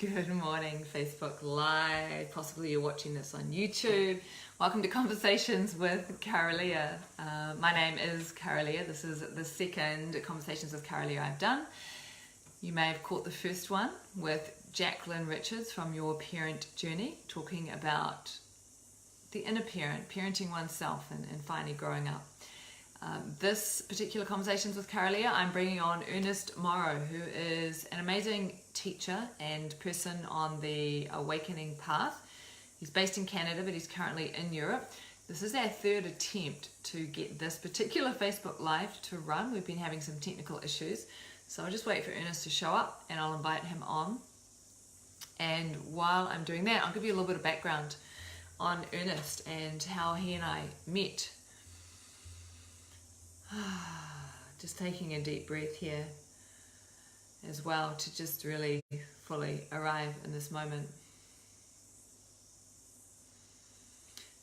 Good morning, Facebook Live. Possibly you're watching this on YouTube. Welcome to Conversations with Kara-Leah. My name is Kara-Leah. This is the second Conversations with Kara-Leah I've done. You may have caught the first one with Jacqueline Richards from Your Parent Journey, talking about the inner parent, parenting oneself and finally growing up. This particular Conversations with Kara-Leah, I'm bringing on Ernest Morrow, who is an amazing teacher and person on the awakening path. He's based in Canada, but he's currently in Europe. This is our third attempt to get this particular Facebook Live to run. We've been having some technical issues, so I'll just wait for Ernest to show up and I'll invite him on. And while I'm doing that, I'll give you a little bit of background on Ernest and how he and I met. Just taking a deep breath here as well to just really fully arrive in this moment.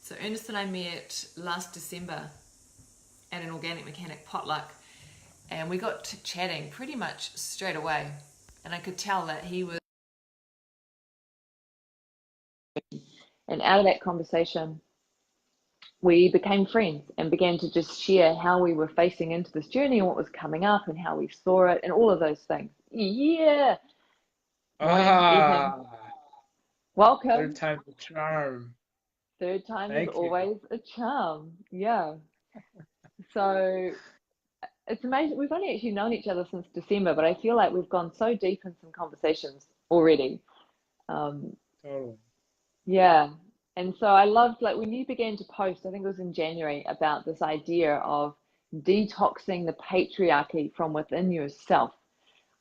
So Ernest and I met last December at an organic mechanic potluck, and we got to chatting pretty much straight away, and I could tell that he was, and out of that conversation we became friends and began to just share how we were facing into this journey and what was coming up and how we saw it and all of those things. Yeah. Welcome. Third time's a charm. Third time is Thank you. always a charm. Yeah. So it's amazing. We've only actually known each other since December, but I feel like we've gone so deep in some conversations already. Totally. Yeah. And so I loved, like, when you began to post, I think it was in January, about this idea of detoxing the patriarchy from within yourself.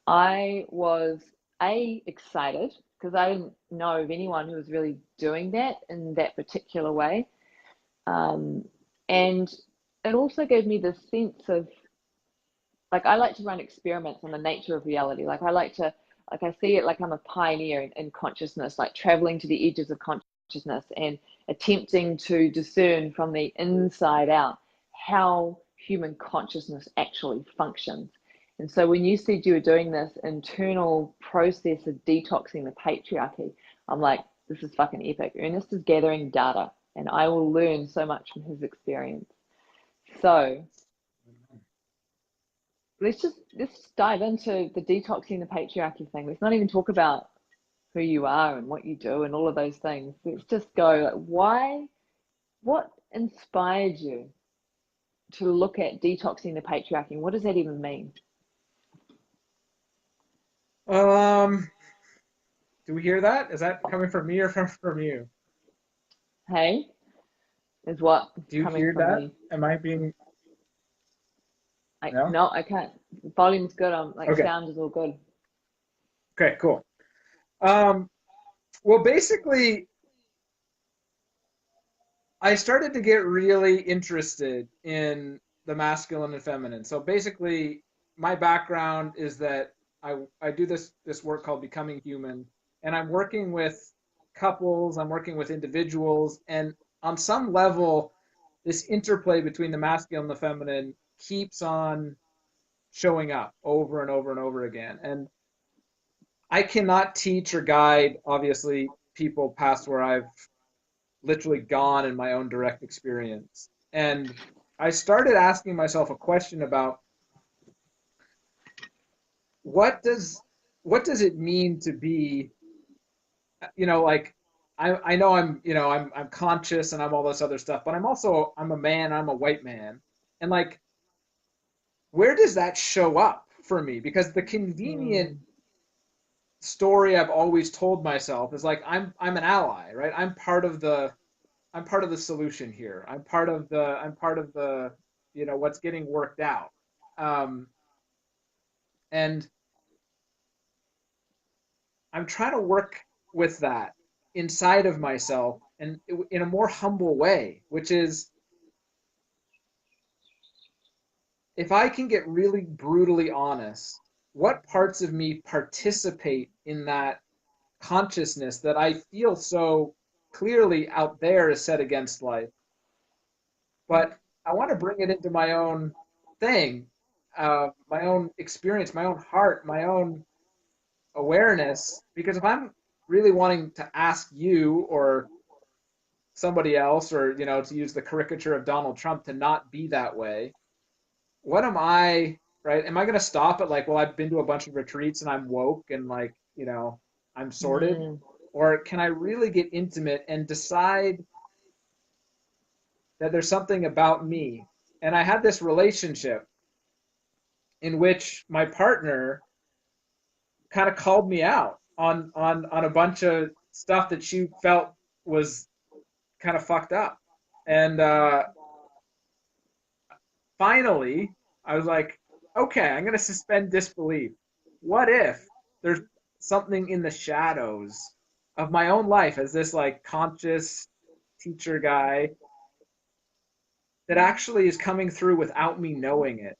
I was excited because I didn't know of anyone who was really doing that in that particular way. And it also gave me this sense of, like, I like to run experiments on the nature of reality. Like, I see it like I'm a pioneer in consciousness, like traveling to the edges of consciousness and attempting to discern from the inside out how human consciousness actually functions. And so when you said you were doing this internal process of detoxing the patriarchy, I'm like, this is fucking epic. Ernest is gathering data and I will learn so much from his experience. So let's dive into the detoxing the patriarchy thing. Let's not even talk about who you are and what you do and all of those things. Let's just go, what inspired you to look at detoxing the patriarchy? What does that even mean? Do we hear that? Is that coming from me or from you? Hey, is what Do you coming hear from that? me. Am I being no? No, I can't. The volume's good. I'm like, Okay. sound is all good. Okay, cool. Well, basically, I started to get really interested in the masculine and feminine. So basically, my background is that I do this work called Becoming Human, and I'm working with couples, I'm working with individuals, and on some level, this interplay between the masculine and the feminine keeps on showing up over and over and over again. And I cannot teach or guide, obviously, people past where I've literally gone in my own direct experience. And I started asking myself a question about what does it mean to be, like I know I'm conscious and I'm all this other stuff, but I'm a man, I'm a white man. And like, where does that show up for me? Because the convenient story I've always told myself is like I'm an ally, right? I'm part of the solution here. I'm part of the what's getting worked out. And I'm trying to work with that inside of myself and in a more humble way, which is if I can get really brutally honest, what parts of me participate in that consciousness that I feel so clearly out there is set against life, but I want to bring it into my own thing, my own experience, my own heart, my own awareness. Because if I'm really wanting to ask you or somebody else, or, to use the caricature of Donald Trump, to not be that way. What am I, right? Am I going to stop at like, well, I've been to a bunch of retreats and I'm woke and like, I'm sorted? Mm. Or can I really get intimate and decide that there's something about me? And I had this relationship in which my partner kind of called me out on a bunch of stuff that she felt was kind of fucked up. And finally, I was like, okay, I'm going to suspend disbelief. What if there's something in the shadows of my own life as this like conscious teacher guy that actually is coming through without me knowing it?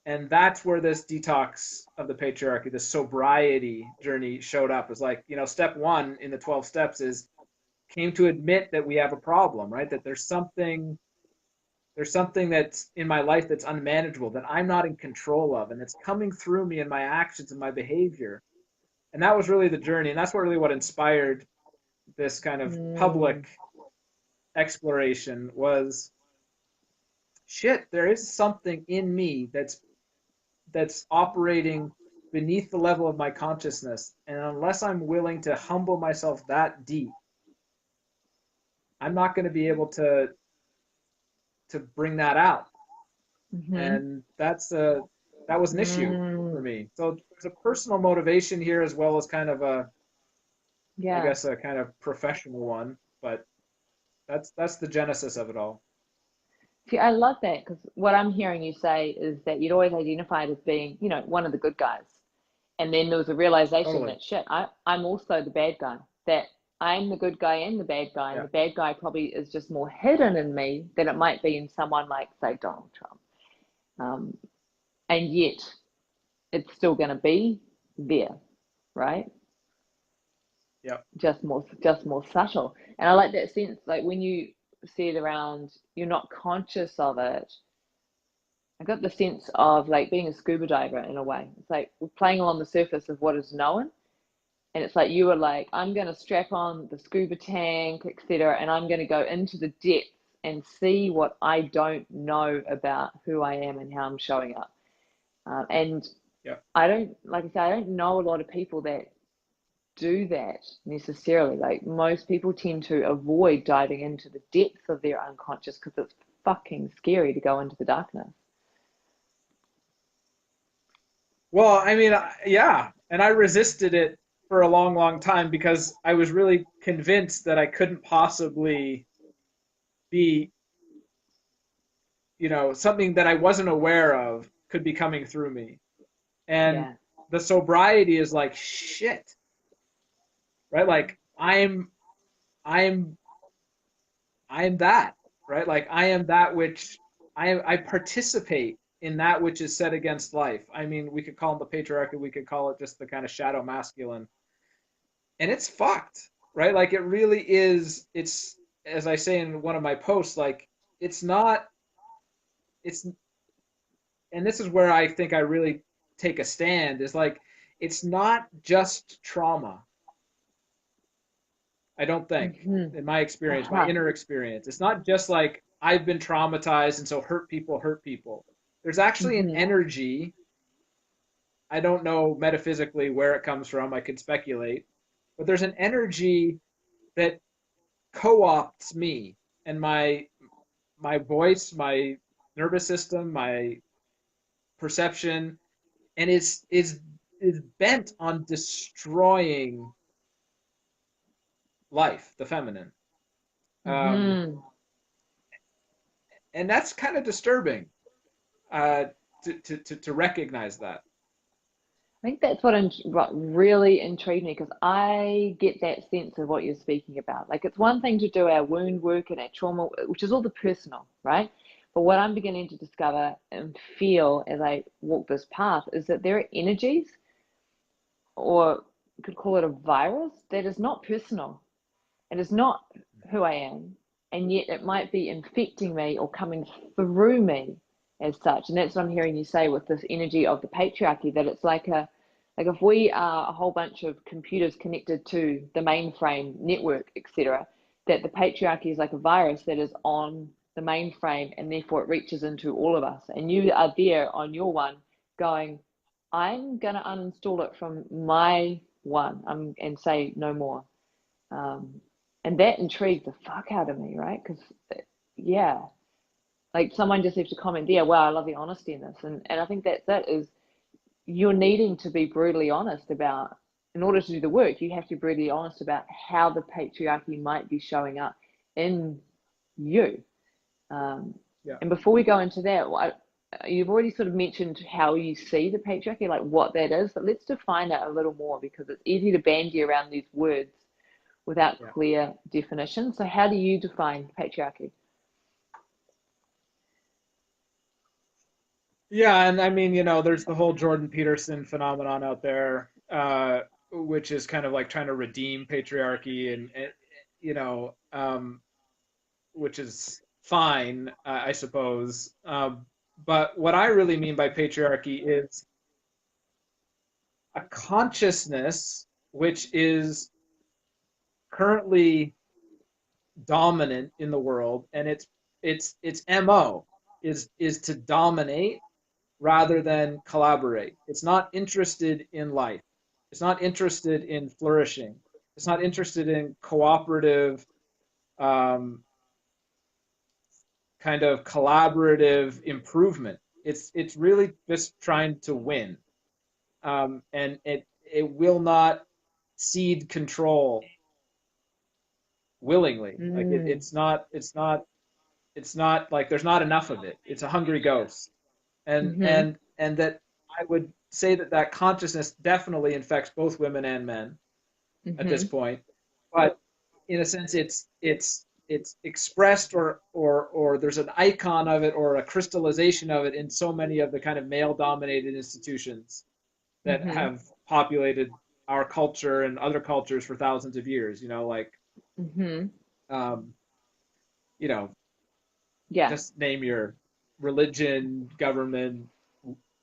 And that's where this detox of the patriarchy, the sobriety journey showed up. It's like, step one in the 12 steps is came to admit that we have a problem, right? That there's something that's in my life that's unmanageable, that I'm not in control of, and it's coming through me in my actions and my behavior. And that was really the journey. And that's what inspired this kind of Mm. public exploration was, shit, there is something in me that's operating beneath the level of my consciousness. And unless I'm willing to humble myself that deep, I'm not going to be able to bring that out. Mm-hmm. And that was an issue for Mm. me. So there's a personal motivation here as well as kind of I Yeah. guess a kind of professional one, but that's the genesis of it all. See, I love that because what I'm hearing you say is that you'd always identified as being, one of the good guys. And then there was a realization Totally. that shit, I'm also the bad guy. That I'm the good guy and the bad guy, and Yeah. the bad guy probably is just more hidden in me than it might be in someone like, say, Donald Trump. Um, and yet, it's still going to be there, right? Yeah. Just more subtle. And I like that sense, like when you said around you're not conscious of it. I got the sense of like being a scuba diver in a way. It's like we're playing along the surface of what is known. And it's like you were like, I'm going to strap on the scuba tank, etc., and I'm going to go into the depths and see what I don't know about who I am and how I'm showing up. And Yeah. I don't, like I say, I don't know a lot of people that do that necessarily. Like most people tend to avoid diving into the depths of their unconscious because it's fucking scary to go into the darkness. Well, I mean, yeah, and I resisted it for a long, long time because I was really convinced that I couldn't possibly be, something that I wasn't aware of could be coming through me. And Yeah. the sobriety is like, shit, right? Like I'm I'm that, right? Like I am that which I participate in that which is set against life. I mean, we could call it the patriarchy, we could call it just the kind of shadow masculine. And it's fucked, right? Like it really is. It's, as I say in one of my posts, like it's not it's and this is where I think I really take a stand, is like it's not just trauma. I don't think, Mm-hmm. in my experience, my Uh-huh. inner experience. It's not just like I've been traumatized and so hurt people hurt people. There's actually an Mm-hmm. energy. I don't know metaphysically where it comes from. I could speculate. But there's an energy that co-opts me and my voice, my nervous system, my perception, and is bent on destroying life, the feminine. Um, Mm-hmm. and that's kind of disturbing, uh, to recognize that. I think that's what really intrigued me because I get that sense of what you're speaking about. Like it's one thing to do our wound work and our trauma, which is all the personal, right? But what I'm beginning to discover and feel as I walk this path is that there are energies, or you could call it a virus, that is not personal. It is not who I am, and yet it might be infecting me or coming through me as such. And that's what I'm hearing you say with this energy of the patriarchy, that it's like Like if we are a whole bunch of computers connected to the mainframe network, etc., that the patriarchy is like a virus that is on the mainframe and therefore it reaches into all of us. And you are there on your one going, I'm going to uninstall it from my one and say no more. And that intrigued the fuck out of me, right? Because, yeah, like someone just left a comment there, wow, I love the honesty in this. And I think that is you're needing to be brutally honest about, in order to do the work, you have to be brutally honest about how the patriarchy might be showing up in you. And before we go into that, you've already sort of mentioned how you see the patriarchy, like what that is, but let's define it a little more because it's easy to bandy around these words without clear definition. So how do you define patriarchy? Yeah, and I mean, there's the whole Jordan Peterson phenomenon out there, which is kind of like trying to redeem patriarchy and which is fine, I suppose. But what I really mean by patriarchy is a consciousness which is currently dominant in the world, and its MO is to dominate rather than collaborate. It's not interested in life. It's not interested in flourishing. It's not interested in cooperative, kind of collaborative improvement. It's really just trying to win, and it will not cede control willingly. Like it's not like there's not enough of it. It's a hungry ghost. And that I would say that consciousness definitely infects both women and men at this point, but in a sense it's expressed or there's an icon of it or a crystallization of it in so many of the kind of male dominated institutions that have populated our culture and other cultures for thousands of years, like just name your religion, government,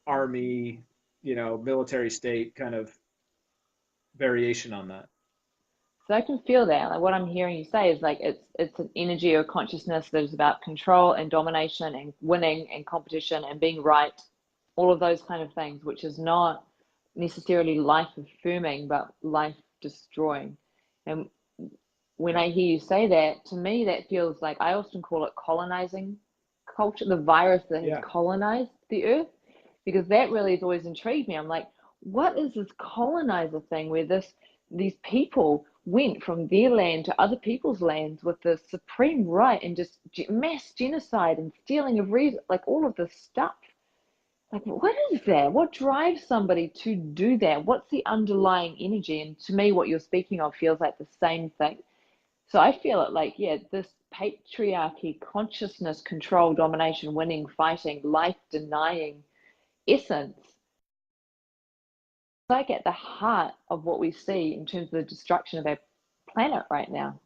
army, military state kind of variation on that. So I can feel that. Like what I'm hearing you say is like it's an energy or consciousness that is about control and domination and winning and competition and being right, all of those kind of things, which is not necessarily life affirming but life destroying. And when I hear you say that, to me that feels like, I often call it colonizing culture, the virus that has colonized the earth, because that really has always intrigued me. I'm like, what is this colonizer thing where these people went from their land to other people's lands with the supreme right and just mass genocide and stealing of like all of this stuff? Like, what is that? What drives somebody to do that? What's the underlying energy? And to me, what you're speaking of feels like the same thing. So I feel it like, this patriarchy, consciousness, control, domination, winning, fighting, life denying essence, like at the heart of what we see in terms of the destruction of our planet right now.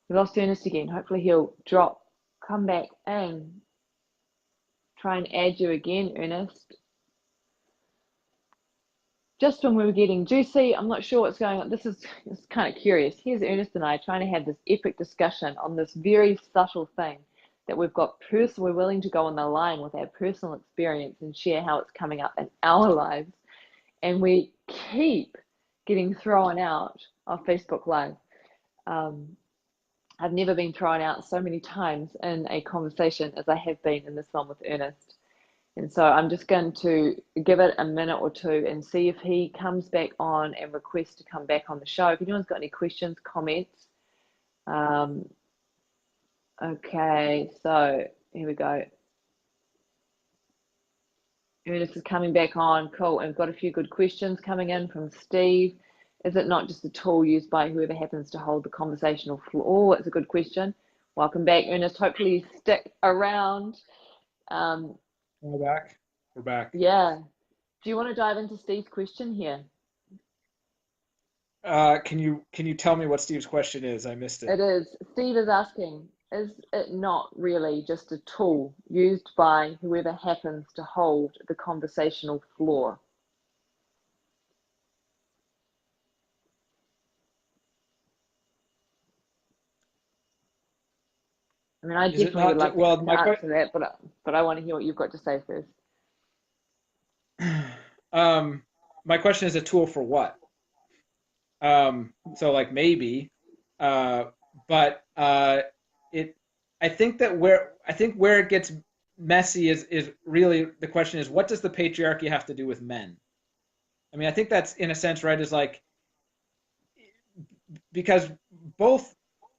We lost Ernest again. Hopefully he'll come back in. Try and add you again, Ernest. Just when we were getting juicy, I'm not sure what's going on. It's kind of curious. Here's Ernest and I trying to have this epic discussion on this very subtle thing that we've got we're willing to go on the line with our personal experience and share how it's coming up in our lives. And we keep getting thrown out of Facebook Live. I've never been thrown out so many times in a conversation as I have been in this one with Ernest. And so I'm just going to give it a minute or two and see if he comes back on and requests to come back on the show. If anyone's got any questions, comments. Okay, so here we go. Ernest is coming back on. Cool. And we've got a few good questions coming in from Steve. Is it not just a tool used by whoever happens to hold the conversational floor? Oh, it's a good question. Welcome back, Ernest. Hopefully you stick around. We're back. Yeah. Do you want to dive into Steve's question here? Can you tell me what Steve's question is? I missed it. It is. Steve is asking, is it not really just a tool used by whoever happens to hold the conversational floor? I mean, I Is it definitely not would love well, to answer that, but I want to hear what you've got to say first. my question is a tool for what? So like maybe, uh, but it. I think where it gets messy is really the question is what does the patriarchy have to do with men? I mean, I think that's in a sense right. Is like because both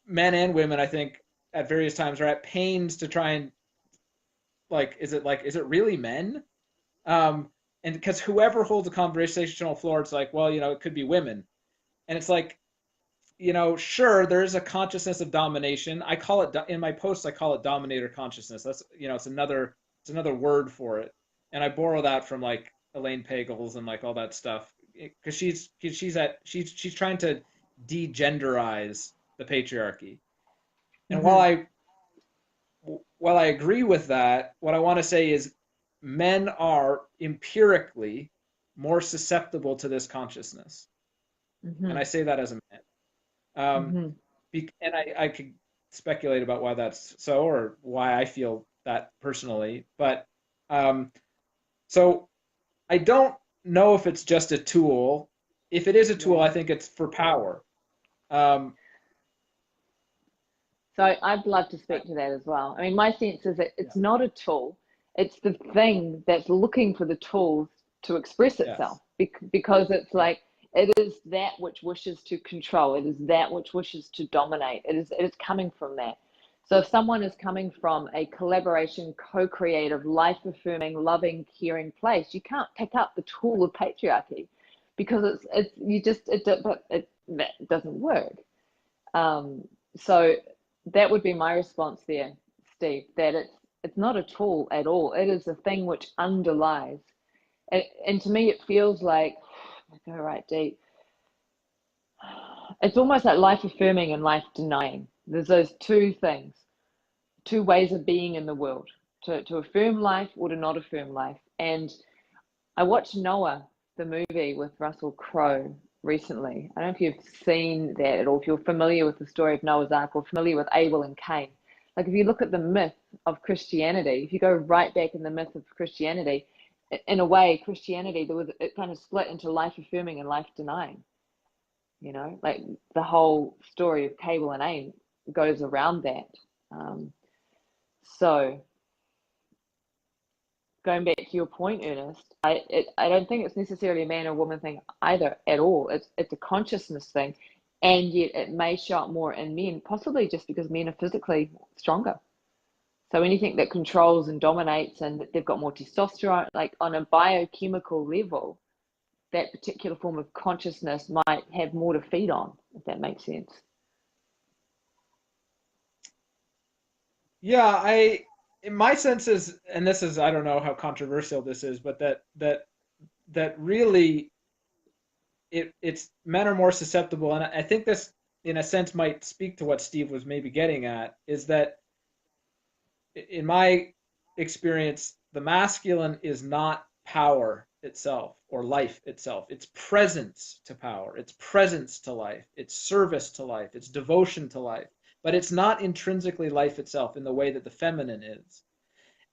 men and women, I think, at various times are at pains to try and like is it really men? Um, and because whoever holds a conversational floor, it's like, well, it could be women, and it's like, sure, there is a consciousness of domination. I call it in my posts. I call it dominator consciousness. That's it's another word for it, and I borrow that from like Elaine Pagels and like all that stuff because she's trying to degenderize the patriarchy. And while Mm-hmm. I agree with that, what I want to say is men are empirically more susceptible to this consciousness, and Mm-hmm. I say that as a man. Um, Mm-hmm. and I could speculate about why that's so or why I feel that personally, but um, so I don't know if it's just a tool. If it is a tool, Yeah. I think it's for power. Um, So I'd love to speak to that as well. I mean, my sense is that yeah, it's not a tool, it's the thing that's looking for the tools to express itself yes, because it's yeah, like it is that which wishes to control, it is that which wishes to dominate, it is coming from that. So if someone is coming from a collaboration, co-creative, life-affirming, loving, caring place, you can't pick up the tool of patriarchy because it's you just it that doesn't work. Um, so that would be my response there, Steve, that it's not a tool at all. It is a thing which underlies. And to me, it feels like, I go right deep, it's almost like life affirming and life denying. There's those two things, two ways of being in the world, to affirm life or to not affirm life. And I watched Noah, the movie with Russell Crowe recently. I don't know if you've seen that at all, if you're familiar with the story of Noah's Ark or familiar with Abel and Cain. Like if you look at the myth of Christianity, if you go right back in the myth of Christianity, in a way, Christianity, it kind of split into life affirming and life denying. Like the whole story of Abel and Cain goes around that. Um, so going back to your point, Ernest, I don't think it's necessarily a man or woman thing either at all. It's a consciousness thing, and yet it may show up more in men, possibly just because men are physically stronger. So anything that controls and dominates, and they've got more testosterone, like on a biochemical level, that particular form of consciousness might have more to feed on, if that makes sense. yeah. In my sense is, and this is, I don't know how controversial this is, but that really it's men are more susceptible, and I think this in a sense might speak to what Steve was maybe getting at, is that in my experience, the masculine is not power itself or life itself. It's presence to power, it's presence to life, it's service to life, it's devotion to life. But it's not intrinsically life itself in the way that the feminine is.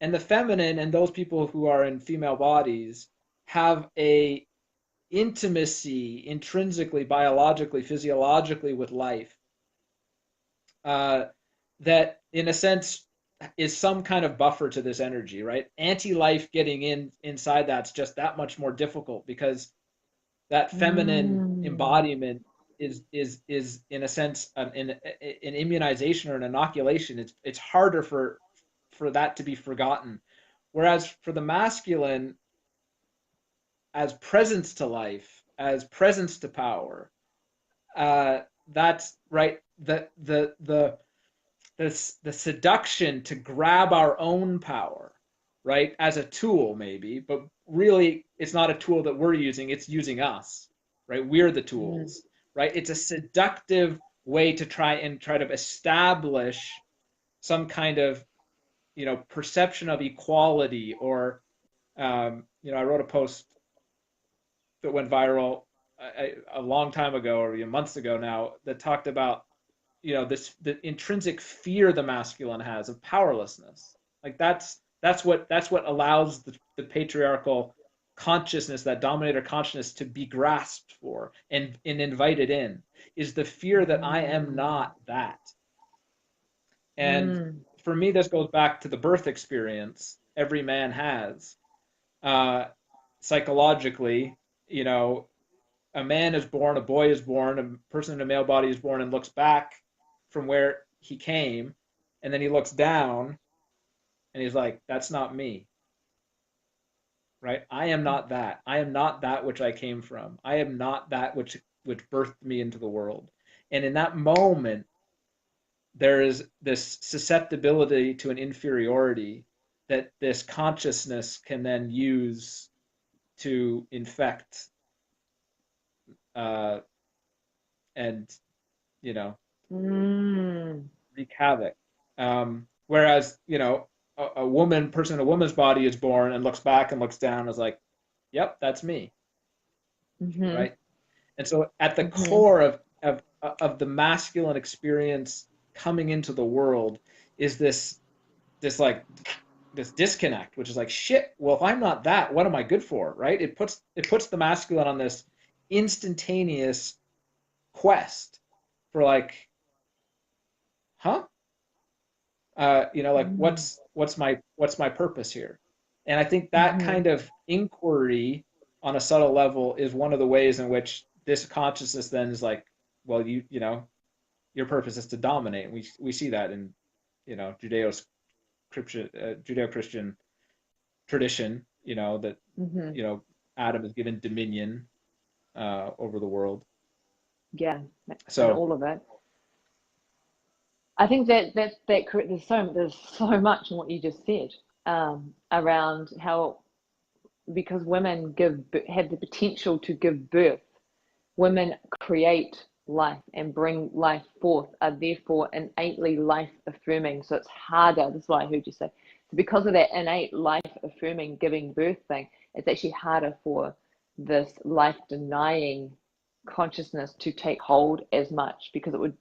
And the feminine and those people who are in female bodies have a intimacy intrinsically, biologically, physiologically with life uh, that, in a sense, is some kind of buffer to this energy, right? Anti-life getting inside that's just that much more difficult because that feminine Mm. embodiment is in a sense an immunization or an inoculation. It's harder for that to be forgotten. Whereas for the masculine, as presence to life, as presence to power, that's right. The seduction to grab our own power, right, as a tool maybe, but really it's not a tool that we're using, it's using us, right? We're the Mm. tools, right? It's a seductive way to try to establish some kind of, perception of equality, or I wrote a post that went viral a long time ago, or months ago now, that talked about the intrinsic fear the masculine has of powerlessness. Like that's what allows the patriarchal consciousness, that dominator consciousness, to be grasped for and invited in, is the fear that I am not that. And for me, this goes back to the birth experience every man has. Psychologically, a man is born, a boy is born, a person in a male body is born and looks back from where he came, and then he looks down and he's like, that's not me. Right? I am not that. I am not that which I came from. I am not that which birthed me into the world. And in that moment, there is this susceptibility to an inferiority that this consciousness can then use to infect and wreak havoc. Whereas a person in a woman's body is born and looks back and looks down and is like, yep, that's me. Right? And so at the core of the masculine experience coming into the world is this disconnect, which is like, shit, well, if I'm not that, what am I good for? Right? It puts the masculine on this instantaneous quest for like, huh? What's my purpose here? And I think that kind of inquiry on a subtle level is one of the ways in which this consciousness then is like, well, your purpose is to dominate. We see that in Judeo-Christian tradition, that Adam is given dominion over the world. Yeah, so all of it. I think that there's so much in what you just said around how, because women have the potential to give birth, women create life and bring life forth, are therefore innately life affirming. So it's harder. This is what I heard you say. So because of that innate life affirming giving birth thing, it's actually harder for this life denying consciousness to take hold as much, because it would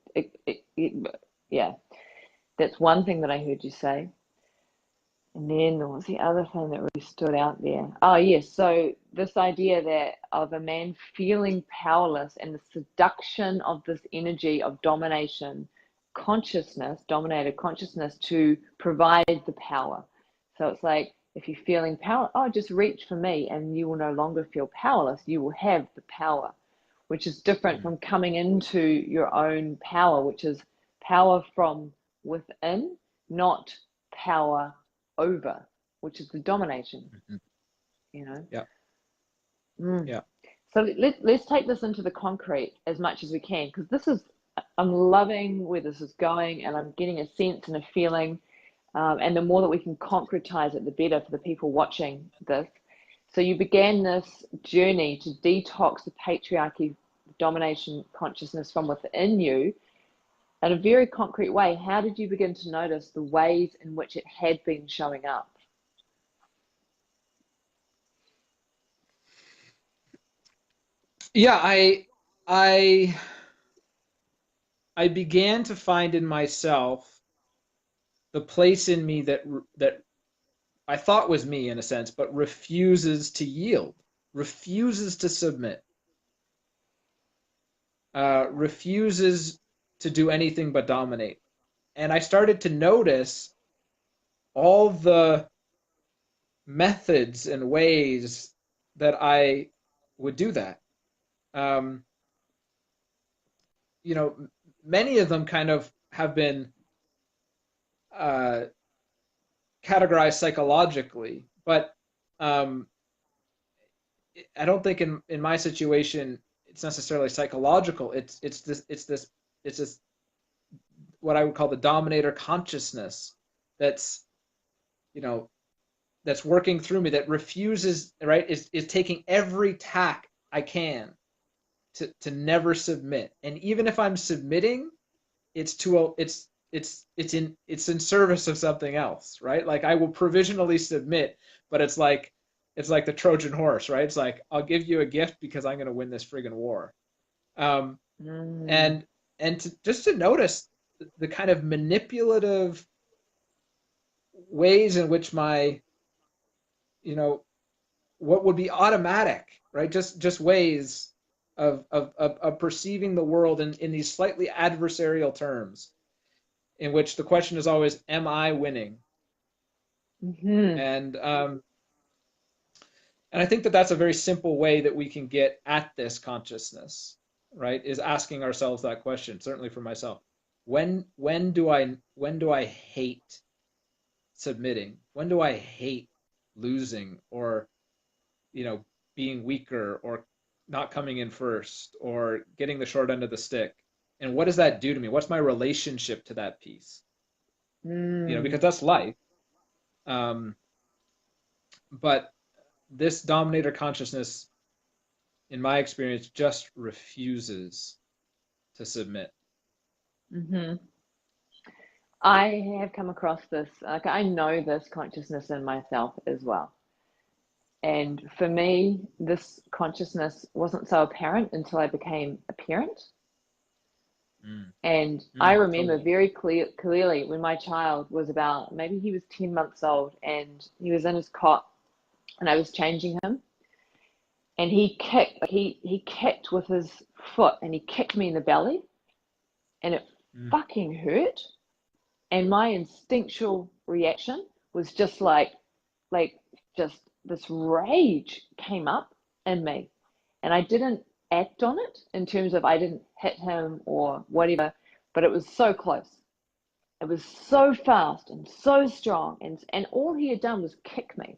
yeah, that's one thing that I heard you say. And then what was the other thing that really stood out there? Oh, yes. So this idea that of a man feeling powerless and the seduction of this energy of dominated consciousness to provide the power. So it's like, if you're feeling power, just reach for me and you will no longer feel powerless. You will have the power, which is different from coming into your own power, which is power from within, not power over, which is the domination. Yeah. Yeah. So let's take this into the concrete as much as we can, because I'm loving where this is going, and I'm getting a sense and a feeling, and the more that we can concretize it, the better for the people watching this. So you began this journey to detox the patriarchy domination consciousness from within you in a very concrete way. How did you begin to notice the ways in which it had been showing up? Yeah, I began to find in myself the place in me that I thought was me in a sense, but refuses to yield, refuses to submit, refuses to do anything but dominate. And I started to notice all the methods and ways that I would do that. Many of them kind of have been categorized psychologically, but I don't think in my situation it's necessarily psychological. It's this what I would call the dominator consciousness that's that's working through me, that refuses, right, is taking every tack I can to never submit. And even if I'm submitting, it's it's in service of something else, right? Like I will provisionally submit, but it's like the Trojan horse, right? It's like I'll give you a gift because I'm going to win this friggin' war. Um, Mm. and just to notice the kind of manipulative ways in which my, you know, what would be automatic, right? Just ways of perceiving the world in these slightly adversarial terms, in which the question is always, am I winning? Hmm. And and I think that that's a very simple way that we can get at this consciousness, right? Is asking ourselves that question. Certainly for myself, when do I hate submitting? When do I hate losing, or being weaker, or not coming in first, or getting the short end of the stick? And what does that do to me? What's my relationship to that piece? Mm. Because that's life. Um, but this dominator consciousness, in my experience, just refuses to submit. Hmm. I have come across this, like I know this consciousness in myself as well. And for me, this consciousness wasn't so apparent until I became a parent. Mm, And I remember totally. very clearly when my child was about, maybe he was 10 months old, and he was in his cot and I was changing him. And he kicked with his foot, and he kicked me in the belly, and it Mm, fucking hurt. And my instinctual reaction was just like just this rage came up in me, and I didn't act on it in terms of I didn't hit him or whatever, but it was so close. It was so fast and so strong, and all he had done was kick me.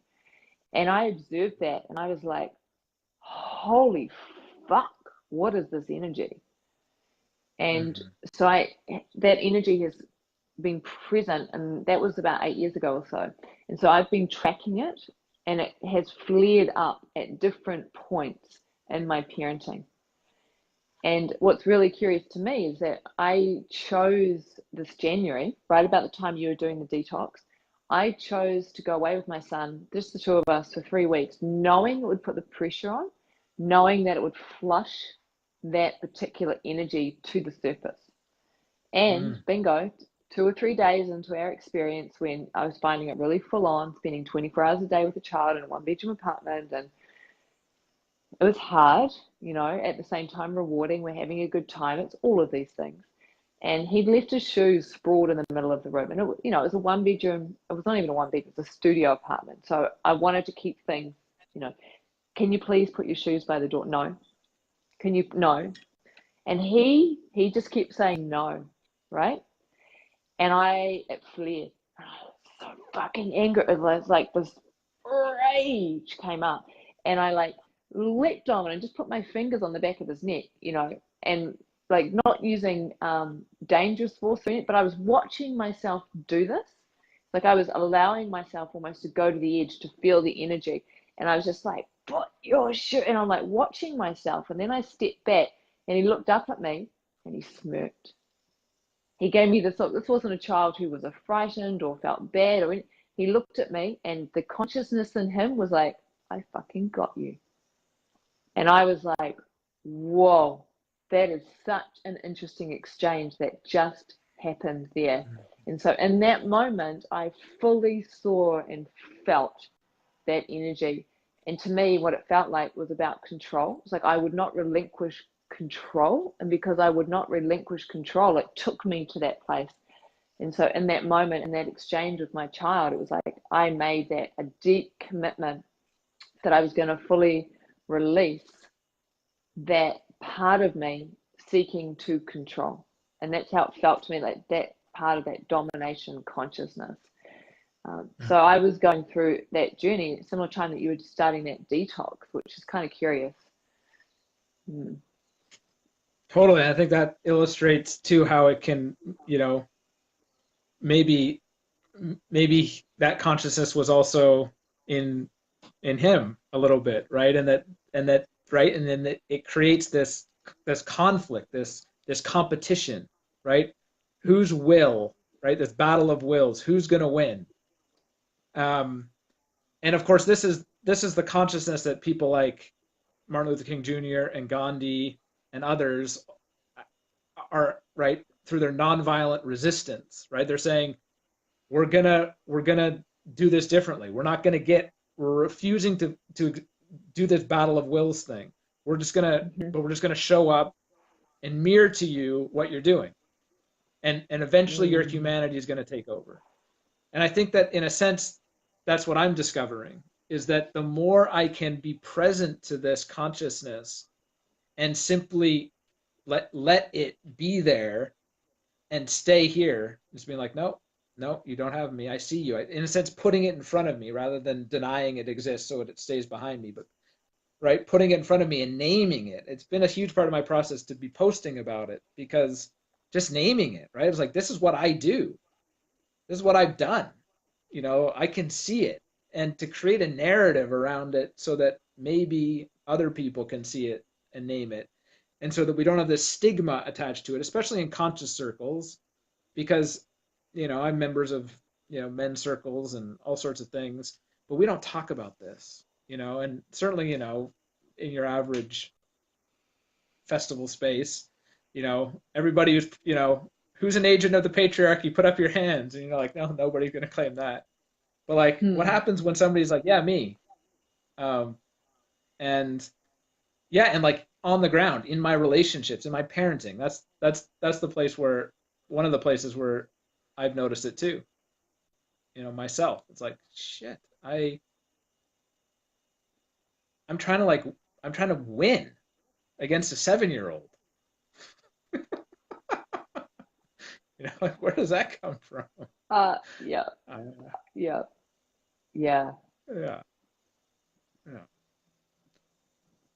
And I observed that, and I was like, holy fuck, what is this energy? And mhm, so that energy has been present, and that was about 8 years ago or so. And so I've been tracking it, and it has flared up at different points in my parenting. And what's really curious to me is that I chose this January, right about the time you were doing the detox, I chose to go away with my son, just the two of us, for 3 weeks, knowing it would put the pressure on, knowing that it would flush that particular energy to the surface. And mm, bingo, 2 or 3 days into our experience, when I was finding it really full on, spending 24 hours a day with a child in a one-bedroom apartment, and it was hard, at the same time rewarding. We're having a good time. It's all of these things. And he'd left his shoes sprawled in the middle of the room. And it was a one bedroom. It was not even a one bedroom. It was a studio apartment. So I wanted to keep things, you know, can you please put your shoes by the door? No. Can you? No. And he just kept saying no, right? And it flared. I was so fucking angry. It was like this rage came up. And I like leapt on and just put my fingers on the back of his neck, and like not using dangerous force or anything, but I was watching myself do this. Like I was allowing myself almost to go to the edge to feel the energy. And I was just like, put your shoe. And I'm like watching myself. And then I stepped back, and he looked up at me and he smirked. He gave me this look. This wasn't a child who was frightened or felt bad or anything. He looked at me, and the consciousness in him was like, I fucking got you. And I was like, whoa, that is such an interesting exchange that just happened there. mm, And so in that moment, I fully saw and felt that energy. And to me, what it felt like was about control. It's like I would not relinquish control. And because I would not relinquish control, it took me to that place. And so in that moment, in that exchange with my child, it was like I made that a deep commitment that I was going to fully release that part of me seeking to control. And that's how it felt to me, like that part of that domination consciousness. So I was going through that journey at a similar time that you were starting that detox, which is kind of curious. Mm. totally. I think that illustrates too how it can, maybe maybe that consciousness was also in him a little bit, right? And that right, and then it creates this conflict, this competition, right? Whose will right? This battle of wills. Who's going to win? And of course, this is the consciousness that people like Martin Luther King Jr. and Gandhi and others are, right, through their nonviolent resistance, right? They're saying we're gonna do this differently. We're refusing to do this battle of wills thing. We're just gonna show up and mirror to you what you're doing, and eventually your humanity is going to take over. And I think that in a sense, that's what I'm discovering, is that the more I can be present to this consciousness and simply let it be there and stay here, just being like, no, you don't have me. I see you. In a sense, putting it in front of me rather than denying it exists so it stays behind me, but right, putting it in front of me and naming it. It's been a huge part of my process to be posting about it, because just naming it, right? It's like, this is what I do. This is what I've done. I can see it, and to create a narrative around it so that maybe other people can see it and name it. And so that we don't have this stigma attached to it, especially in conscious circles, because, I'm members of, men's circles and all sorts of things, but we don't talk about this, and certainly, in your average festival space, everybody who's an agent of the patriarchy, put up your hands, and you're like, no, nobody's going to claim that. But like, what happens when somebody's like, yeah, me, and yeah, and like on the ground, in my relationships, in my parenting, that's the place where, one of the places where I've noticed it too. Myself, it's like, shit, I'm trying to win against a 7-year-old. Like, where does that come from? Yeah. Uh, Yeah. Yeah. yeah. Yeah.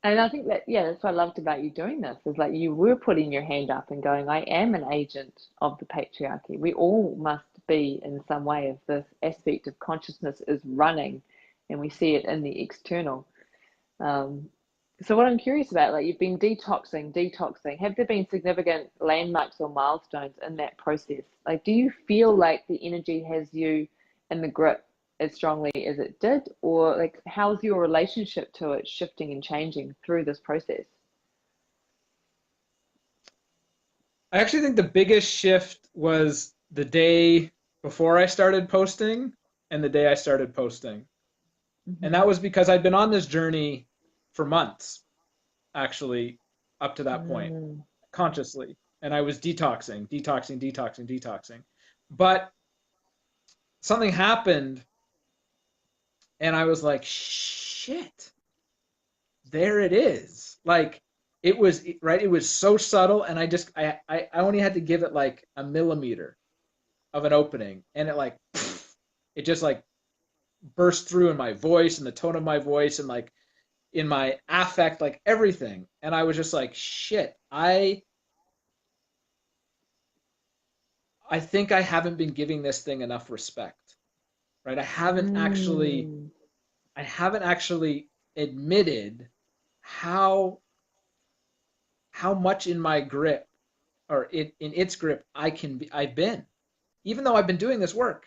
And I think that, yeah, that's what I loved about you doing this, is like you were putting your hand up and going, I am an agent of the patriarchy. We all must be in some way, if this aspect of consciousness is running and we see it in the external. So what I'm curious about, like, you've been detoxing. Have there been significant landmarks or milestones in that process? Like, do you feel like the energy has you in the grip as strongly as it did, or like, how's your relationship to it shifting and changing through this process? I actually think the biggest shift was the day before I started posting and the day I started posting. And that was because I'd been on this journey for months, actually, up to that point, consciously. And I was detoxing. But something happened, and I was like, shit, there it is. Like, it was, right, it was so subtle, and I only had to give it like a millimeter of an opening, and it like, it just like burst through in my voice and the tone of my voice and like in my affect, like everything. And I was just like, shit, I think I haven't been giving this thing enough respect, right? I haven't actually admitted how much in my grip, or in its grip, I've been, even though I've been doing this work.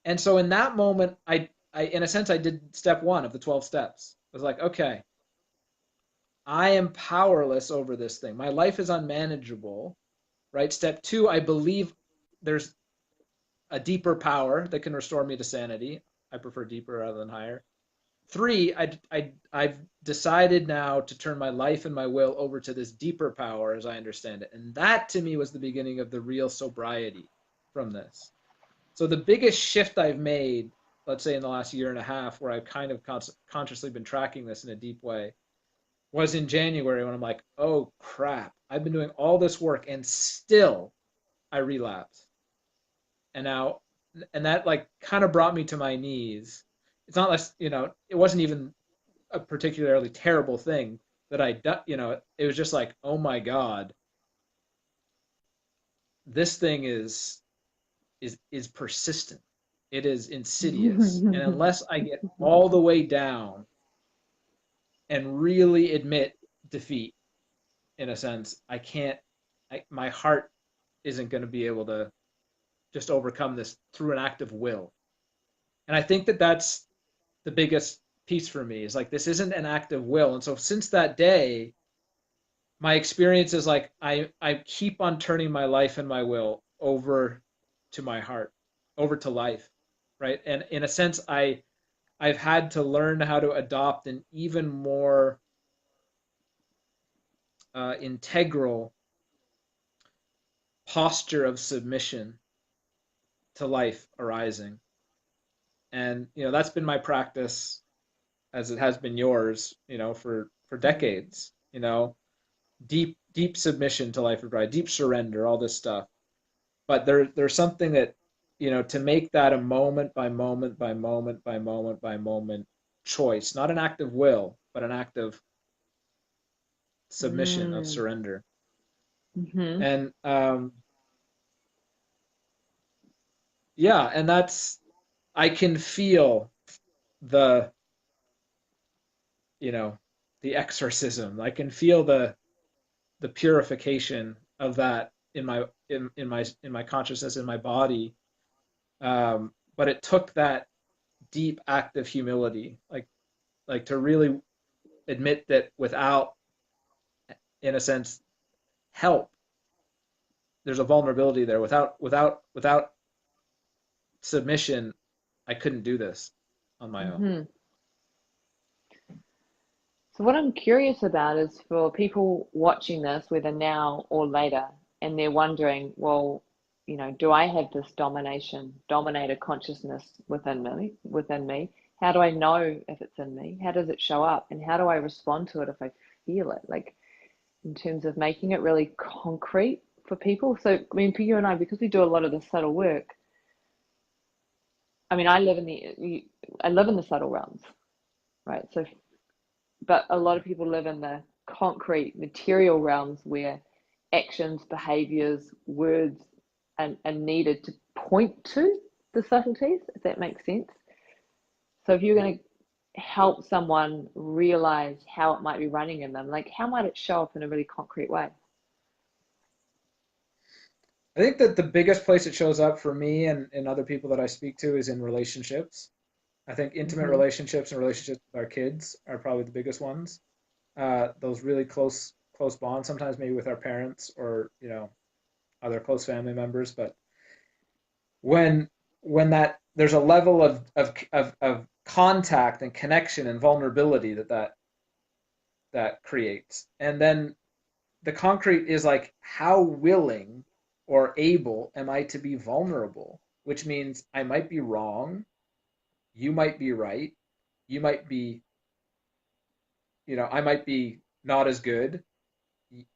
And so in that moment, I in a sense, I did step 1 of the 12 steps. I was like, okay, I am powerless over this thing. My life is unmanageable, right? Step 2, I believe there's a deeper power that can restore me to sanity. I prefer deeper rather than higher. 3, I've decided now to turn my life and my will over to this deeper power as I understand it. And that to me was the beginning of the real sobriety from this. So the biggest shift I've made, let's say in the last year and a half, where I've kind of consciously been tracking this in a deep way, was in January, when I'm like, oh crap, I've been doing all this work and still I relapse. And that like kind of brought me to my knees. It's not less, it wasn't even a particularly terrible thing that I done, it was just like, oh my God, this thing is persistent. It is insidious. And unless I get all the way down and really admit defeat, in a sense, my heart isn't going to be able to just overcome this through an act of will. And I think that that's the biggest piece for me, is like, this isn't an act of will. And so since that day, my experience is like, I keep on turning my life and my will over to my heart, over to life, right? And in a sense, I've had to learn how to adopt an even more integral posture of submission to life arising. And that's been my practice, as it has been yours, for decades. Deep submission to life arising, deep surrender, all this stuff. But there's something that, to make that a moment by moment by moment by moment by moment choice, not an act of will, but an act of submission, of surrender. Mm-hmm. And yeah, and I can feel the the exorcism. I can feel the purification of that in my consciousness, in my body. But it took that deep act of humility, like to really admit that without, in a sense, help, there's a vulnerability there. Without submission, I couldn't do this on my own. Mm-hmm. So what I'm curious about is, for people watching this, whether now or later, and they're wondering, well, do I have this dominator consciousness within me? How do I know if it's in me? How does it show up? And how do I respond to it if I feel it? Like, in terms of making it really concrete for people. So, I mean, for you and I, because we do a lot of the subtle work, I mean, I live in the subtle realms, right? So, but a lot of people live in the concrete material realms, where actions, behaviors, words are needed to point to the subtleties, if that makes sense. So if you're going to help someone realize how it might be running in them, like, how might it show up in a really concrete way? I think that the biggest place it shows up for me and other people that I speak to is in relationships. I think intimate relationships and relationships with our kids are probably the biggest ones. Those really close bonds, sometimes maybe with our parents or other close family members. But when that there's a level of contact and connection and vulnerability that creates, and then the concrete is like, how willing or able am I to be vulnerable? Which means I might be wrong, you might be right, you might be, I might be not as good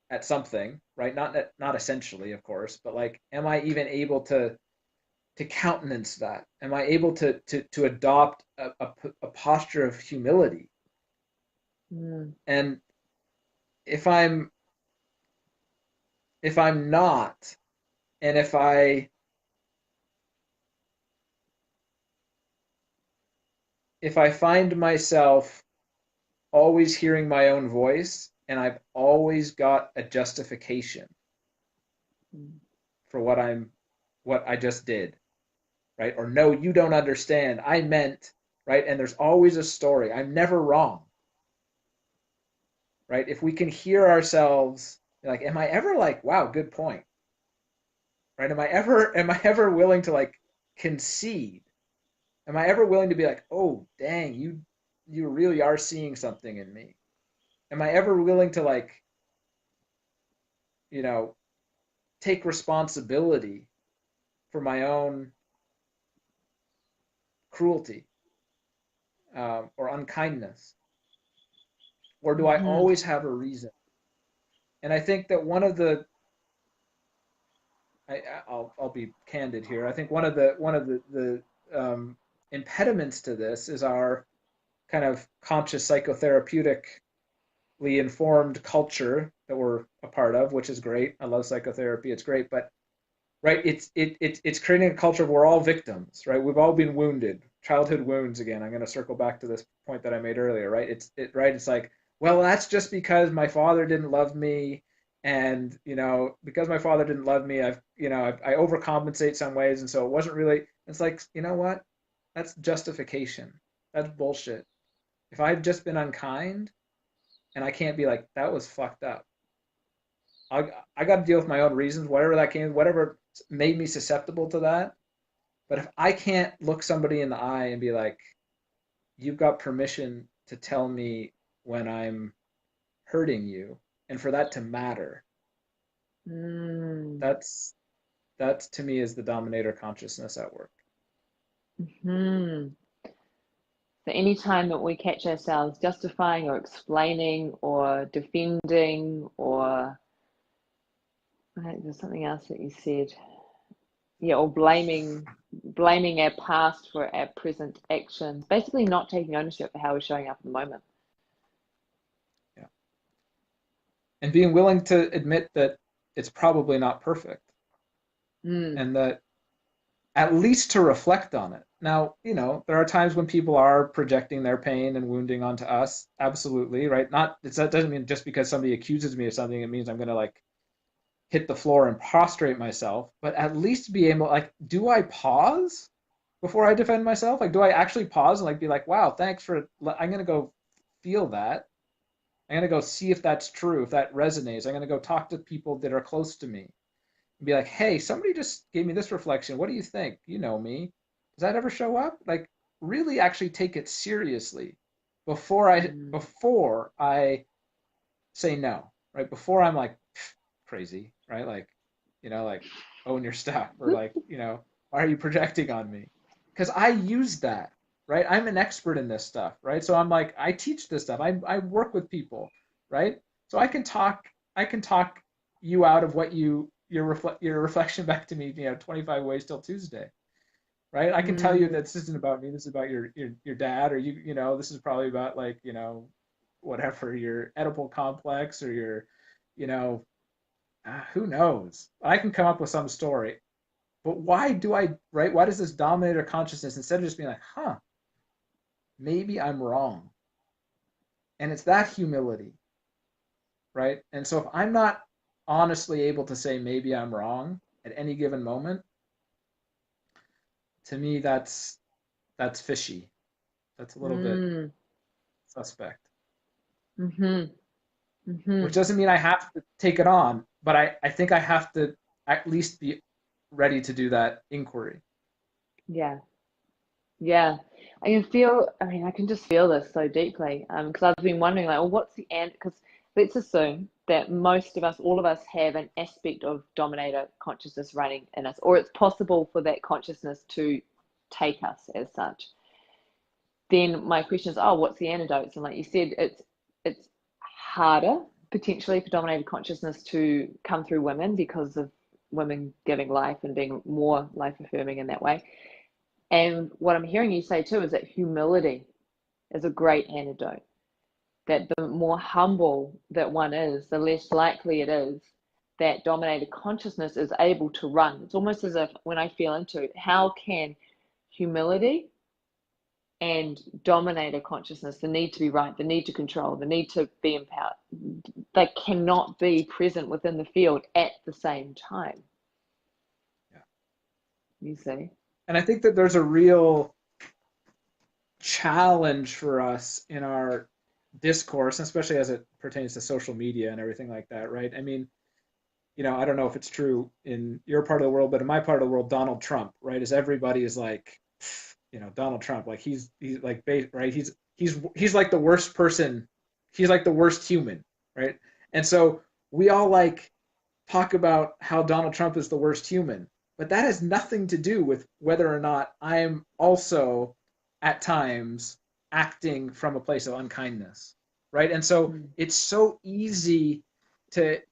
at something, right? Not essentially, of course, but like, am I even able to countenance that? Am I able to adopt a posture of humility? And if I'm not, and if I find myself always hearing my own voice, and I've always got a justification for what I just did, right? Or, no, you don't understand, I meant, right? And there's always a story. I'm never wrong, right? If we can hear ourselves, like, am I ever like, wow, good point, right? Am I ever willing to like concede? Am I ever willing to be like, oh, dang, you really are seeing something in me? Am I ever willing to like, take responsibility for my own cruelty or unkindness? Or do I always have a reason? And I think that one of the, I'll be candid here. I think one of the impediments to this is our kind of conscious psychotherapeutically informed culture that we're a part of, which is great. I love psychotherapy; it's great, but right, it's creating a culture where we're all victims, right? We've all been wounded, childhood wounds. Again, I'm going to circle back to this point that I made earlier, right? It's like, well, that's just because my father didn't love me, And, because my father didn't love me, I overcompensate some ways. And so it wasn't really, it's like, you know what? That's justification. That's bullshit. If I've just been unkind and I can't be like, that was fucked up. I got to deal with my own reasons, whatever made me susceptible to that. But if I can't look somebody in the eye and be like, you've got permission to tell me when I'm hurting you, and for that to matter, Mm. that's to me is the dominator consciousness at work. Hmm. So any time that we catch ourselves justifying or explaining or defending or there's something else that you said. Yeah, or blaming our past for our present actions. Basically not taking ownership for how we're showing up in the moment. Yeah. And being willing to admit that it's probably not perfect. Mm. And that at least to reflect on it. Now, there are times when people are projecting their pain and wounding onto us. Absolutely, right? That doesn't mean just because somebody accuses me of something, it means I'm going to like hit the floor and prostrate myself, but at least be able, like, do I pause before I defend myself? Like, do I actually pause and like be like, wow, thanks for, I'm going to go feel that. I'm going to go see if that's true, if that resonates. I'm going to go talk to people that are close to me and be like, hey, somebody just gave me this reflection. What do you think? You know me. Does that ever show up? Like, really actually take it seriously before I say no, right? Before I'm like crazy, right? Like, like own your stuff, or like, why are you projecting on me? Because I use that, right? I'm an expert in this stuff, right? So I'm like, I teach this stuff. I work with people, right? So I can talk you out of what your reflection back to me, 25 ways till Tuesday, right? I can tell you that this isn't about me. This is about your dad, or this is probably about like, whatever, your Oedipal complex, or your, who knows? I can come up with some story. But why right? Why does this dominator consciousness, instead of just being like, maybe I'm wrong? And it's that humility, right? And so if I'm not honestly able to say maybe I'm wrong at any given moment, to me that's fishy. That's a little bit Mm. suspect. Mm-hmm. Which Mm-hmm. doesn't mean I have to take it on, but I think I have to at least be ready to do that inquiry. Yeah. Yeah. I can just feel this so deeply. Because I've been wondering, like, well, what's the end? Because let's assume that most of us, all of us, have an aspect of dominator consciousness running in us, or it's possible for that consciousness to take us as such. Then my question is, oh, what's the antidotes? And like you said, it's harder potentially for dominated consciousness to come through women because of women giving life and being more life affirming in that way. And what I'm hearing you say too is that humility is a great antidote. That the more humble that one is, the less likely it is that dominated consciousness is able to run. It's almost as if when I feel into it, how can humility and dominator consciousness, the need to be right, the need to control, the need to be empowered, they cannot be present within the field at the same time. Yeah. You see? And I think that there's a real challenge for us in our discourse, especially as it pertains to social media and everything like that, right? I mean, I don't know if it's true in your part of the world, but in my part of the world, Donald Trump, right, is everybody is like, Donald Trump, like he's like, right, he's like the worst person, he's like the worst human, right? And so we all like talk about how Donald Trump is the worst human, but that has nothing to do with whether or not I'm also at times acting from a place of unkindness, right? And so it's so easy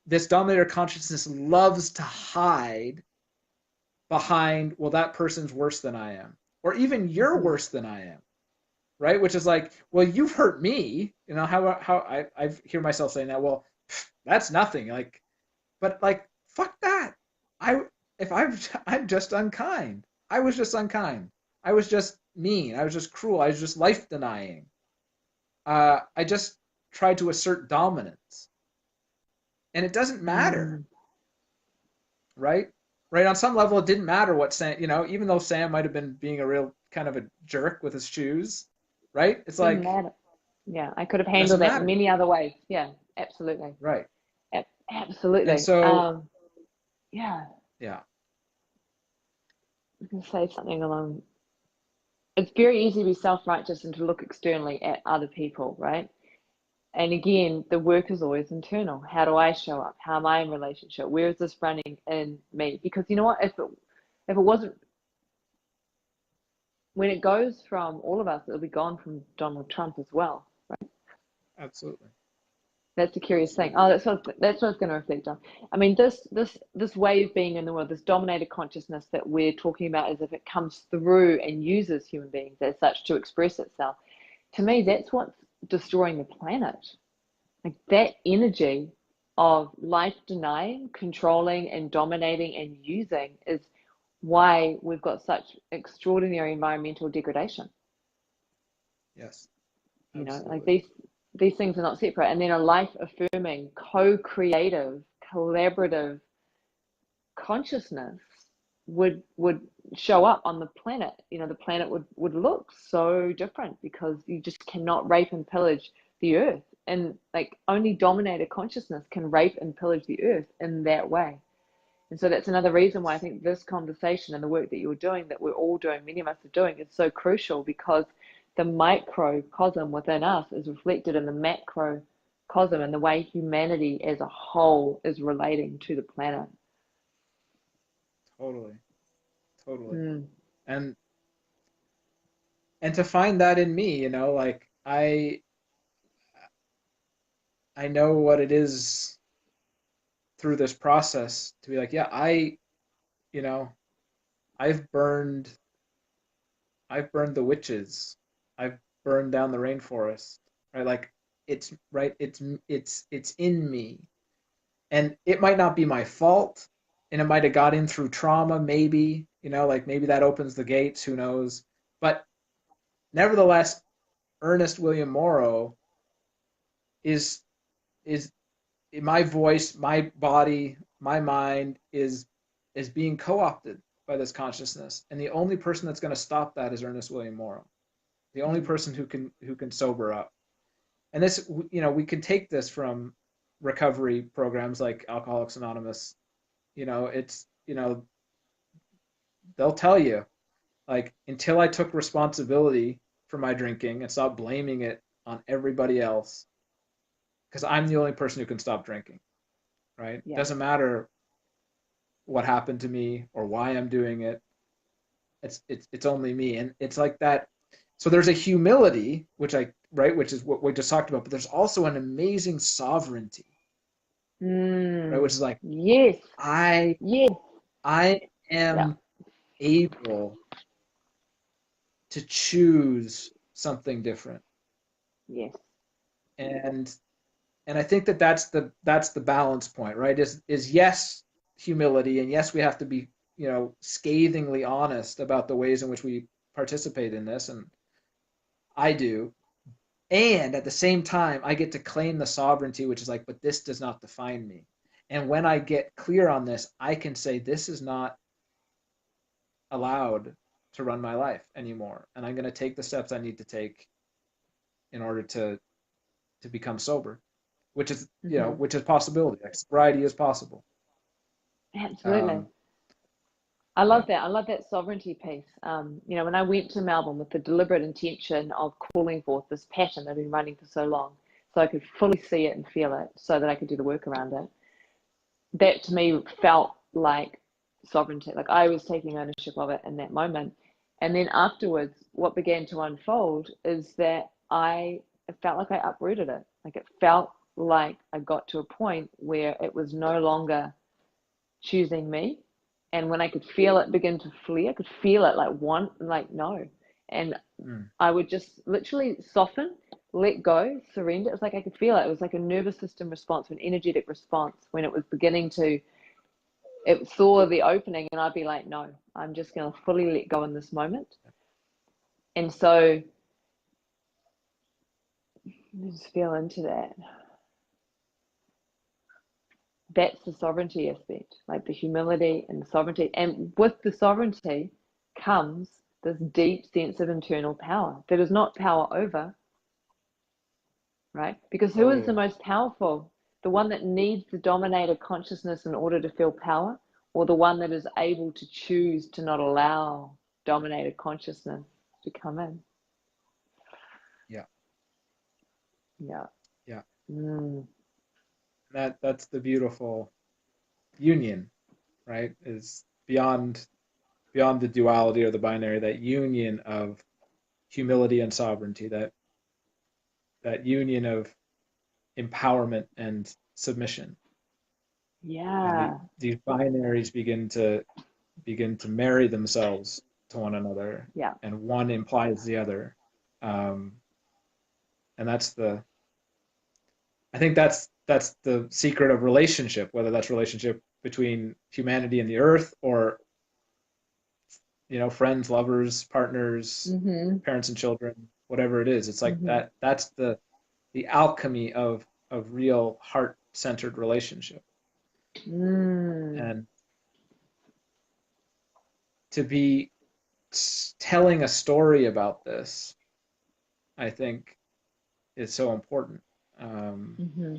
this dominator consciousness loves to hide behind, well, that person's worse than I am, or even you're worse than I am, right? Which is like, well, you've hurt me, how I hear myself saying that, well, that's nothing, like, but like, fuck that. I'm just unkind. I was just unkind. I was just mean. I was just cruel. I was just life denying. I just tried to assert dominance. And it doesn't matter, Mm. right? Right. On some level, it didn't matter what Sam, even though Sam might have been being a real kind of a jerk with his shoes, right? It's Didn't like, matter. Yeah, I could have it doesn't handled that matter. many other ways. Yeah, absolutely. Right. And Absolutely. so, Yeah, yeah, I can say something along. It's very easy to be self-righteous and to look externally at other people, right? And again, the work is always internal. How do I show up? How am I in relationship? Where is this running in me? Because you know what? If it wasn't, when it goes from all of us, it'll be gone from Donald Trump as well. absolutely. That's a curious thing. Absolutely. Oh, that's what I was going to reflect on. I mean, this way of being in the world, this dominated consciousness that we're talking about, as if it comes through and uses human beings as such to express itself. To me, that's what's destroying the planet. Like that energy of life denying, controlling, and dominating and using is why we've got such extraordinary environmental degradation. Yes, Like absolutely. these things are not separate. And then a life affirming, co-creative, collaborative consciousness would show up on the planet. The planet would look so different because you just cannot rape and pillage the earth. And like only dominated consciousness can rape and pillage the earth in that way. And so that's another reason why I think this conversation and the work that you're doing, that we're all doing, many of us are doing, is so crucial, because the microcosm within us is reflected in the macrocosm and the way humanity as a whole is relating to the planet. Totally. Totally. Mm. And to find that in me, like I know what it is through this process to be like, yeah, you know, I've burned I've burned the witches. I've burned down the rainforest. Right? Like it's right, it's in me. And it might not be my fault, and it might have got in through trauma, maybe, like maybe that opens the gates, who knows. But nevertheless, Ernest William Morrow is is my voice, my body, my mind is being co-opted by this consciousness, and the only person that's going to stop that is Ernest William Morrow, the only Mm. person who can sober up. And this, we can take this from recovery programs like Alcoholics Anonymous. It's they'll tell you, like, until I took responsibility for my drinking and stopped blaming it on everybody else, because I'm the only person who can stop drinking, right? Yeah. Doesn't matter what happened to me or why I'm doing it. It's only me, and it's like that. So there's a humility, which is what we just talked about, but there's also an amazing sovereignty, right? Which Mm. is like, Yes. I Yes. I Yeah. am able to choose something different. Yes. And I think that's the balance point, right? Is yes, humility, and yes, we have to be, scathingly honest about the ways in which we participate in this, and I do. And at the same time, I get to claim the sovereignty, which is like, but this does not define me. And when I get clear on this, I can say this is not allowed to run my life anymore, and I'm going to take the steps I need to take in order to become sober, which is Hmm. which is possibility. Like sobriety is possible. Absolutely. Um, I love yeah, that. I love that sovereignty piece. When I went to Melbourne with the deliberate intention of calling forth this passion that had been running for so long, so I could fully see it and feel it, so that I could do the work around it, that to me felt like sovereignty. Like I was taking ownership of it in that moment. And then afterwards, what began to unfold is that it felt like I uprooted it. Like it felt like I got to a point where it was no longer choosing me. And when I could feel it begin to flee, I could feel it like no. And mm, I would just literally soften, let go, surrender. It was like I could feel it. It was like a nervous system response, an energetic response when it was beginning to, it saw the opening, and I'd be like, no, I'm just going to fully let go in this moment. And so just feel into that. that's the sovereignty aspect, like the humility and the sovereignty. And with the sovereignty comes this deep sense of internal power that is not power over, right? Because who is the Oh, most powerful? The one that needs the dominator consciousness in order to feel power, or the one that is able to choose to not allow dominator consciousness to come in? yeah, Yeah. yeah. Mm. That's the beautiful union, right? Is beyond the duality or the binary, that union of humility and sovereignty, that union of empowerment and submission. And Yeah. these binaries begin to marry themselves to one another, Yeah. and one implies the other. Um, and I think that's the secret of relationship, whether that's relationship between humanity and the earth, or friends, lovers, partners, Mm-hmm. parents and children, whatever it is. It's like Mm-hmm. that's the alchemy of real heart-centered relationship. Mm. And to be telling a story about this, I think, is so important. Um, Mm-hmm.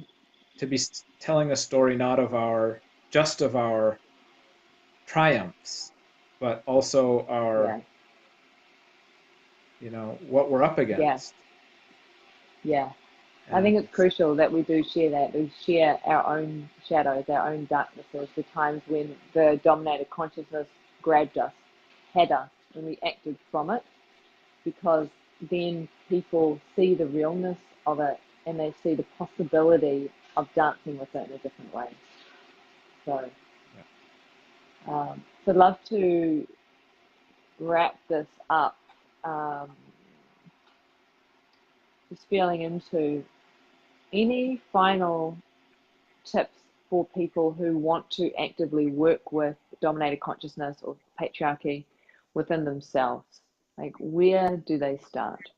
to be telling a story not of our triumphs, but also Yeah. what we're up Yeah. against. Yeah. I think And it's crucial that we do share that. We share our own shadows, our own darknesses, the times when the dominated consciousness grabbed us, had us, and we acted from it, because then people see the realness of it and they see the possibility of dancing with it in a different way. So, yeah. so I'd love to wrap this up. Um, just feeling into any final tips for people who want to actively work with dominated consciousness or patriarchy within themselves? Like, where do they start?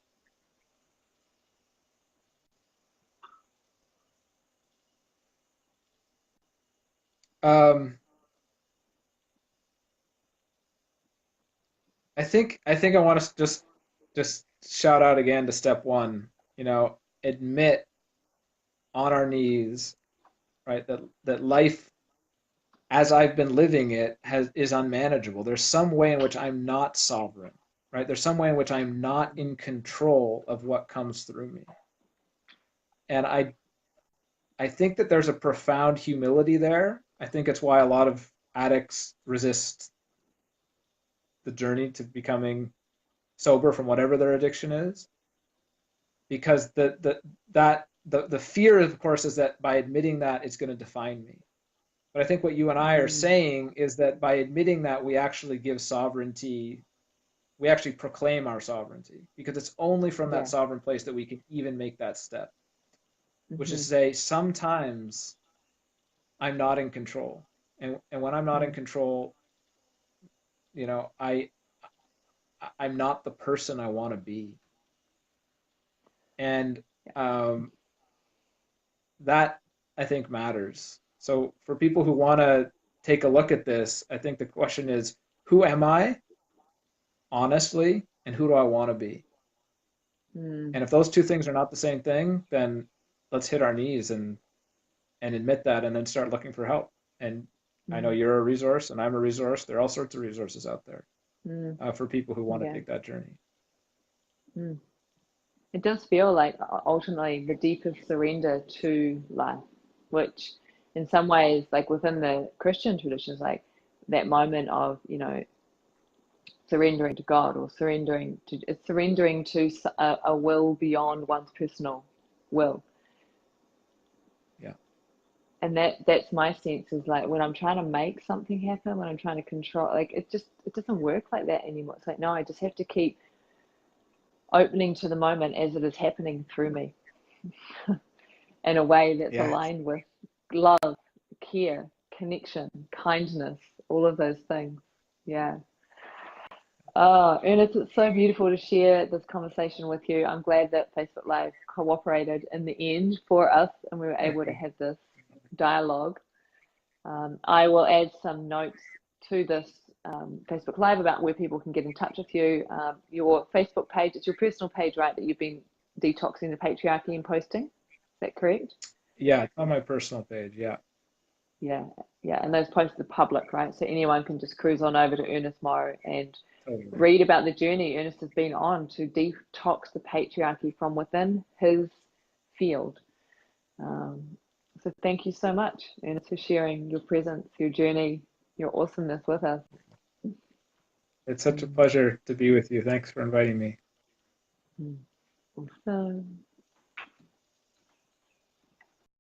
um, I think I want to just shout out again to step one. Admit on our knees, right, that life as I've been living it is unmanageable. There's some way in which I'm not sovereign, right? There's some way in which I'm not in control of what comes through me. And I think that there's a profound humility there. I think it's why a lot of addicts resist the journey to becoming sober from whatever their addiction is, because the fear, of course, is that by admitting that, it's going to define me. But I think what you and I are Mm, saying is that by admitting that, we actually give sovereignty, we actually proclaim our sovereignty, because it's only from that yeah. sovereign place that we can even make that step, which is Mm-hmm. to say, sometimes I'm not in control. And when I'm not in Mm, control, you know, I I'm not the person I want to be. And yeah. um, that, I think, matters. So for people who want to take a look at this, I think the question is, who am I honestly, and who do I want to be? Mm, And if those two things are not the same thing, then let's hit our knees and admit that, and then start looking for help. And I know mm, you're a resource, and I'm a resource. There are all sorts of resources out there mm, for people who want to yeah. take that journey. Mm. It does feel like ultimately the deepest surrender to life, which in some ways, like within the Christian traditions, like that moment of, surrendering to God, or surrendering to a will beyond one's personal will. Yeah, And that's my sense, is like when I'm trying to make something happen, when I'm trying to control, like it doesn't work like that anymore. It's like, no, I just have to keep opening to the moment as it is happening through me in a way that's yeah. aligned with love, care, connection, kindness, all of those things. Yeah. Oh, and it's so beautiful to share this conversation with you. I'm glad that Facebook Live cooperated in the end for us and we were able to have this dialogue. I will add some notes to this Facebook Live about where people can get in touch with you. Your Facebook page, it's your personal page, right, that you've been detoxing the patriarchy and posting. Is that correct? Yeah, it's on my personal page. Yeah. Yeah, yeah. And those posts are public, right? So anyone can just cruise on over to Ernest Morrow and Totally. read about the journey Ernest has been on to detox the patriarchy from within his field. So thank you so much, Ernest, for sharing your presence, your journey, your awesomeness with us. It's such a pleasure to be with you. Thanks for inviting me. Awesome.